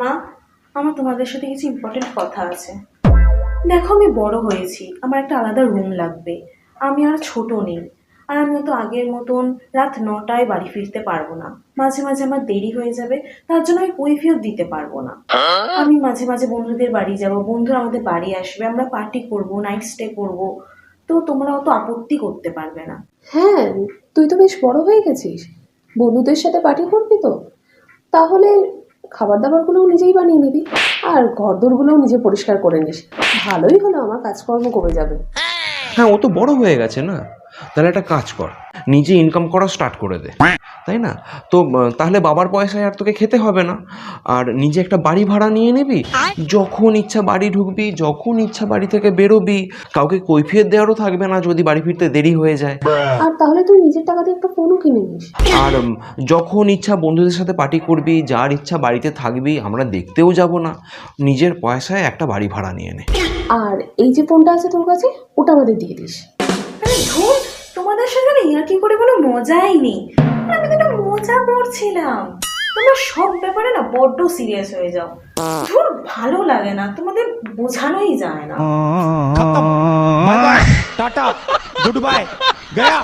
মা, আমার তোমাদের সাথে কিছু ইম্পর্টেন্ট কথা আছে। দেখো, আমি বড় হয়েছি, আমার একটা আলাদা রুম লাগবে। আমি আর ছোট নেই। আর আমি তো আগের মতন রাত 9টায় বাড়ি ফিরতে পারবো না। মাঝে মাঝে আমার দেরি হয়ে যাবে, তার জন্য আমি কৈফিয়ত দিতে পারবো না। আমি মাঝে মাঝে বন্ধুদের বাড়ি যাব, বন্ধুরা আমাদের বাড়ি আসবে, আমরা পার্টি করব, নাইট স্টে করব। তো তোমরা অত আপত্তি করতে পারবে না। হ্যাঁ, তুই তো বেশ বড় হয়ে গেছিস, বন্ধুদের সাথে পার্টি করবি তো। তাহলে খাবার দাবারগুলোও নিজেই বানিয়ে নিবি, আর ঘরদোরগুলোও নিজে পরিষ্কার করে নিস। ভালোই হলো, আমার কাজকর্ম কমে যাবে। হ্যাঁ, ও তো বড় হয়ে গেছে না। তাহলে একটা কাজ কর, নিজে ইনকাম করা স্টার্ট করে দে, তাই না? তো তাহলে বাবার পয়সায় আর তোকে খেতে হবে না। আর নিজে একটা বাড়ি ভাড়া নিয়ে নিবি, যখন ইচ্ছা বাড়ি ঢুকবি, যখন ইচ্ছা বাড়ি থেকে বেরোবি, কাউকে কৈফিয়ত দেওয়ারও থাকবে না যদি বাড়ি ফিরতে দেরি হয়ে যায়। আর তাহলে তুই নিজের টাকা দিয়ে একটা ফোনও কিনে নিস। আর যখন ইচ্ছা বন্ধুদের সাথে পার্টি করবি, যার ইচ্ছা বাড়িতে থাকবি, আমরা দেখতেও যাব না। নিজের পয়সায় একটা বাড়ি ভাড়া নিয়ে নে। আর এই যে ফোনটা আছে তোর কাছে, ওটা আমাদের দিয়ে দিস। আরে ধুর, তোমাদের সাথে না ইয়ার্কি করে কোনো মজাই নেই। আমি তো একটা মজা করছিলাম। তোমরা সব ব্যাপারে না বড্ড সিরিয়াস হয়ে যাও। ধুর, ভালো লাগে না, তোমাদের বোঝানোই যায় না। खत्म, bye bye, ta-ta, goodbye, गया।